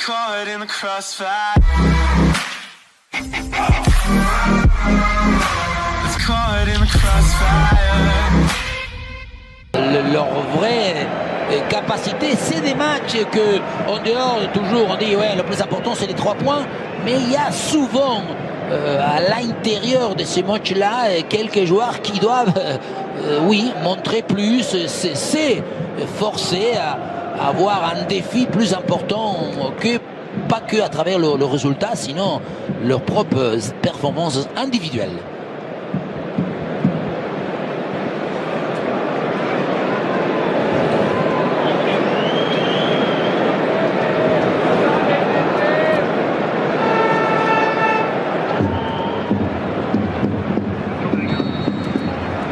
caught in the crossfire. It's caught in the crossfire. Leur vraie capacité, c'est des matchs que, en dehors, toujours on dit ouais, le plus important c'est les 3 points, mais il y a souvent à l'intérieur de ces matchs-là quelques joueurs qui doivent oui, montrer plus, c'est forcer à avoir un défi plus important que pas que à travers le résultat, sinon leurs propres performances individuelles.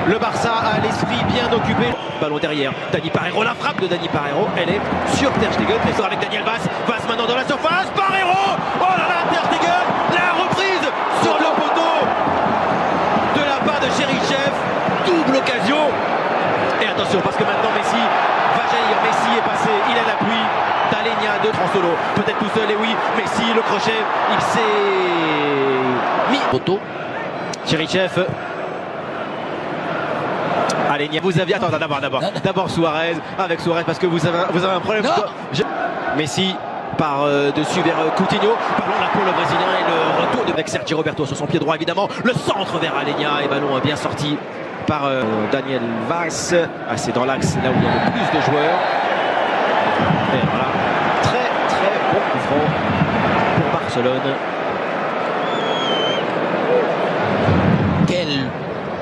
Le Barça a l'esprit bien occupé. Ballon derrière. Dani Parejo, la frappe de Dani Parejo. Elle est sur Ter Stegen. L'essor avec Daniel Vaz. Vaz maintenant dans la surface. Parejo. Oh là là, Ter Stegen. La reprise sur le poteau de la part de Cherichev. Double occasion. Et attention parce que maintenant Messi va jaillir. Messi est passé. Il a l'appui d'Alenia de Transolo. Peut-être tout seul. Et oui, Messi, le crochet. Il s'est mis. Poteau. Cherichev. Alenia, vous aviez. Attends, d'abord Suarez, avec Suarez parce que vous avez un problème. Messi par dessus vers Coutinho. Ballon là pour le Brésilien et le retour avec Sergio Roberto sur son pied droit évidemment. Le centre vers Alenia et ballon bien sorti par Daniel Vaz. Ah, c'est dans l'axe là où il y a le plus de joueurs. Et voilà, très bon coup franc pour Barcelone. Quelle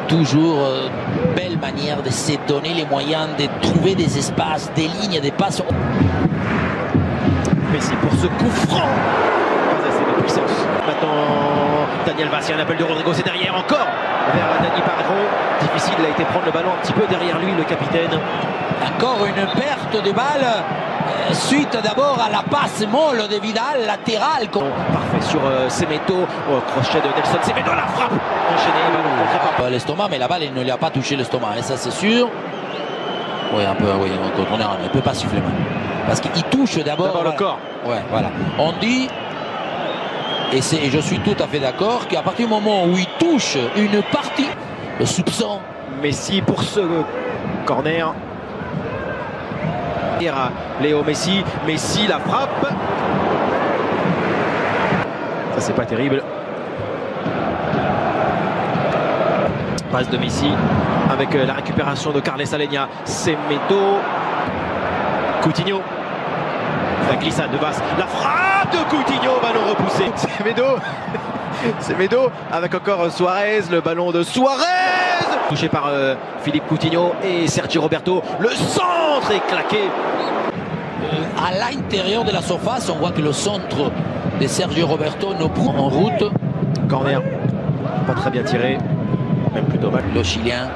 toujours belle manière de se donner les moyens de trouver des espaces, des lignes, des passes. Messi pour ce coup franc. Pas assez de puissance. Maintenant, Daniel Vaz, il y a un appel de Rodrigo, c'est derrière encore vers Dani Parejo. Difficile, il a été prendre le ballon un petit peu derrière lui, le capitaine. Encore une perte de balle, suite d'abord à la passe molle de Vidal, latérale. Parfait sur Semedo, crochet de Nelson Semedo, la frappe enchaînée, ballon contre l'estomac, mais la balle, il ne lui a pas touché l'estomac, et ça c'est sûr. Oui, un peu, oui, on ne peut pas siffler mal. Parce qu'il touche d'abord le corps. Ouais, voilà. On dit, et je suis tout à fait d'accord, qu'à partir du moment où il touche une partie, le soupçon. Messi pour ce corner. Léo Messi, Messi la frappe. Ça c'est pas terrible. Passe de Messi avec la récupération de Carles Alenia. Semedo. Coutinho. La glissade de Vaz. La frappe de Coutinho. Ballon repoussé. Semedo avec encore Suarez. Le ballon de Suarez. Touché par Philippe Coutinho et Sergio Roberto. Le centre est claqué. À l'intérieur de la surface, on voit que le centre de Sergio Roberto nous prend en route. Corner. Pas très bien tiré. Même plutôt mal. Le Chilien.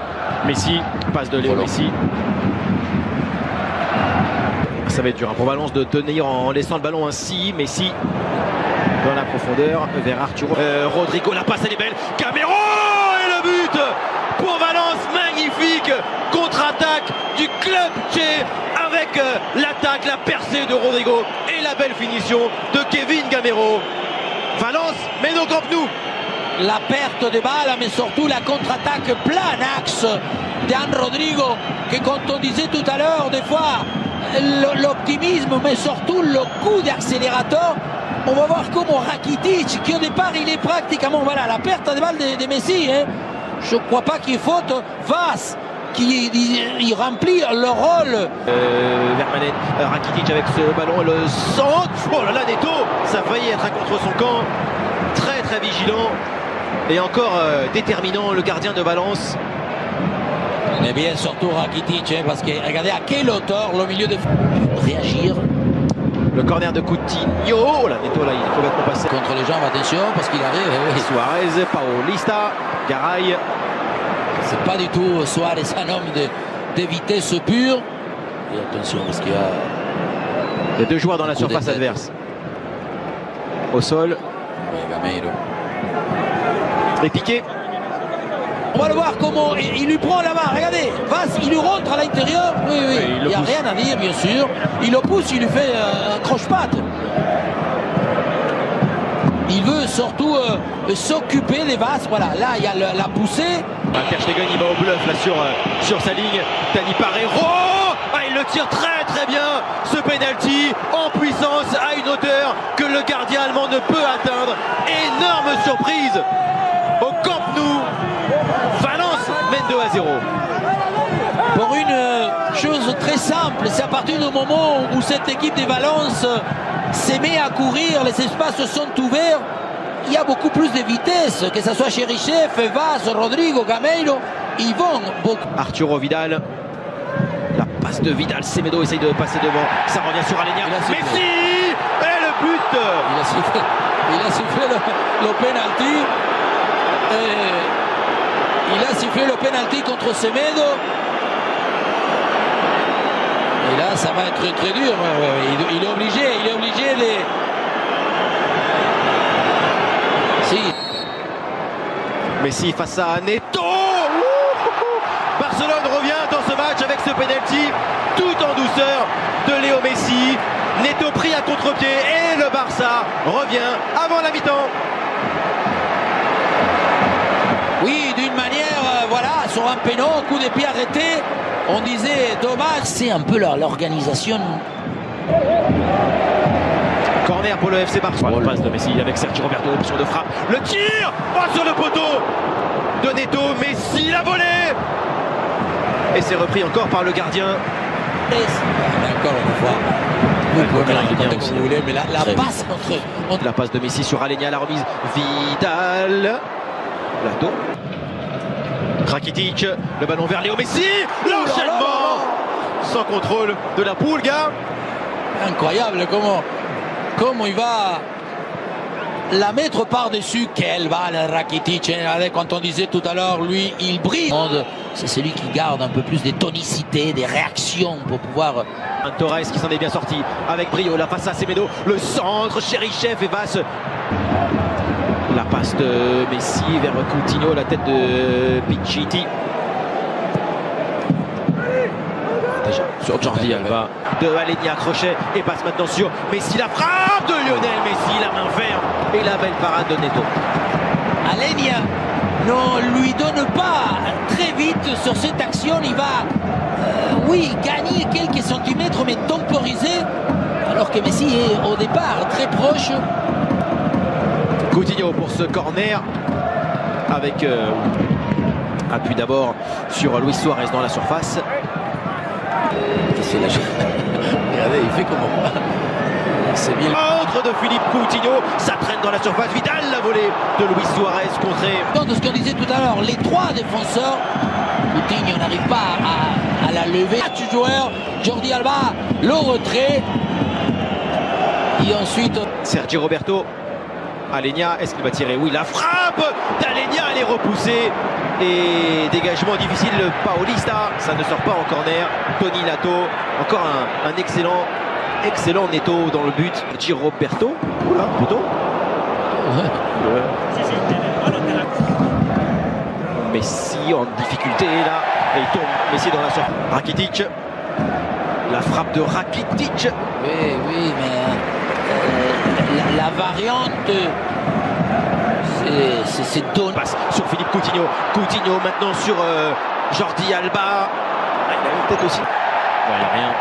Messi. Passe de Léo Messi. Ça va être dur pour Valence de tenir en laissant le ballon ainsi. Messi dans la profondeur vers Arturo. Rodrigo, la passe elle est belle. Gamero et le but pour Valence, magnifique contre-attaque du club tché avec l'attaque, la percée de Rodrigo et la belle finition de Kevin Gamero. Valence mène au Camp Nou. La perte de balle, mais surtout la contre-attaque plein axe d'An Rodrigo, que comme on disait tout à l'heure, des fois l'optimisme, mais surtout le coup d'accélérateur. On va voir comment Rakitic, qui au départ il est pratiquement, voilà, la perte de balle de Messi, hein. Je ne crois pas qu'il y ait faute. Vaz qui il remplit le rôle. Vermaelen, Rakitic avec ce ballon, le centre. Oh là là, Neto, ça a failli être contre son camp. Très vigilant et encore déterminant le gardien de Valence. Mais bien surtout Rakitic, hein, parce que regardez à quelle hauteur le milieu de réagir. Le corner de Coutinho. Oh là, Neto là, il est complètement passé. Contre les jambes, attention, parce qu'il arrive. Oui. Suarez, Paulista, Garay. C'est pas du tout Suarez, un homme de vitesse pure. Et attention, parce qu'il y a. Les deux joueurs dans la surface adverse. Au sol. Et Piqué. On va le voir comment il lui prend la main. Regardez, Vaz, il lui rentre à l'intérieur. Oui, il n'y a rien à dire, bien sûr. Il le pousse, il lui fait un croche-patte. veut surtout s'occuper des Vas. Voilà, là il y a la poussée. Ter Stegen il va au bluff là sur sa ligne. Dani Parejo, il le tire très bien. Ce penalty en puissance à une hauteur que le gardien allemand ne peut atteindre. Énorme surprise au Camp Nou. Valence mène 2-0. Pour une chose très simple, c'est à partir du moment où cette équipe de Valence s'est mise à courir, les espaces sont ouverts, il y a beaucoup plus de vitesse, que ce soit Cherichev, Vaz, Rodrigo, Gameiro, ils vont beaucoup. Arturo Vidal, la passe de Vidal, Semedo essaye de passer devant, ça revient sur Alenia, Messi et le but. Il a sifflé le penalty. Il a sifflé le penalty contre Semedo. Et là, ça va être très dur. Il est obligé de... Si. Messi face à Neto. Barcelone revient dans ce match avec ce penalty tout en douceur de Léo Messi. Neto pris à contre-pied et le Barça revient avant la mi-temps. Oui, d'une manière, voilà, sur un pénal, coup de pied arrêté. On disait dommage, c'est un peu l'organisation. Corner pour le FC Barcelone. La passe de Messi avec Sergio Roberto, option de frappe. Le tir sur le poteau de Neto. Messi l'a volé. Et c'est repris encore par le gardien. Encore une fois. Vous voulez, mais la passe entre... La passe de Messi sur Alenia, la remise. Vidal. Lato. Rakitic, le ballon vers Léo Messi, l'enchaînement sans contrôle de la Pulga. Incroyable comment il va la mettre par-dessus. Quelle balle Rakitic, quand on disait tout à l'heure, lui il brille. C'est celui qui garde un peu plus de tonicité, des réactions pour pouvoir... Un Torres qui s'en est bien sorti avec brio, la passe à Semedo, le centre, Cherichev et Vas. La passe de Messi vers Coutinho, la tête de Pichitti. Déjà sur Jordi Alba. De Alenia, crochet et passe maintenant sur Messi. La frappe de Lionel Messi, la main ferme et la belle parade de Neto. Alenia ne lui donne pas très vite sur cette action. Il va, oui, gagner quelques centimètres mais temporiser. Alors que Messi est au départ très proche. Coutinho pour ce corner avec appui d'abord sur Luis Suarez dans la surface. Regardez, il fait comment? C'est bien. Entre de Philippe Coutinho, ça traîne dans la surface. Vidal la volée de Luis Suarez contré. De ce qu'on disait tout à l'heure, les trois défenseurs, Coutinho n'arrive pas à la lever. Du joueur, Jordi Alba, le retrait. Et ensuite Sergio Roberto. Alenia, est-ce qu'il va tirer? Oui, la frappe d'Alenia, elle est repoussée. Et dégagement difficile, le Paulista, ça ne sort pas en corner. Toni Lato, encore un excellent Neto dans le but. Sergio Roberto, oula, poteau. Ouais. Messi en difficulté là, et il tombe. Messi dans la surface. Rakitic, la frappe de Rakitic. Oui, mais la variante, c'est donné. Passe sur Philippe Coutinho. Coutinho maintenant sur Jordi Alba. Il a une tête aussi. Ouais, il n'y a rien.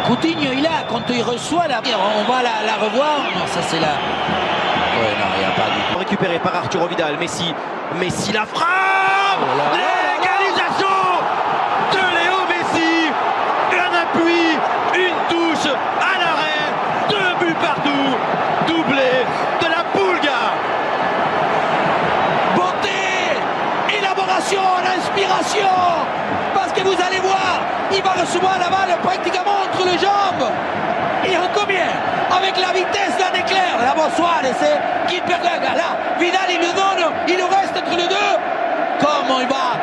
Coutinho, il a, quand il reçoit la... On va la revoir. Non, ça c'est la... Ouais, non, il n'y a pas du tout. Récupéré par Arturo Vidal. Messi la frappe. L'égalisation de Léo Messi. Un appui, une touche à l'arrêt. 2 buts partout. Doublé de la Pulga. Beauté, élaboration, inspiration. Parce que vous allez voir, il va recevoir la balle pratiquement entre les jambes. Et en combien? Avec la vitesse d'un éclair. La bonsoir, c'est qui perd là. Vidal, il le donne, il le reste entre les deux. Comment il va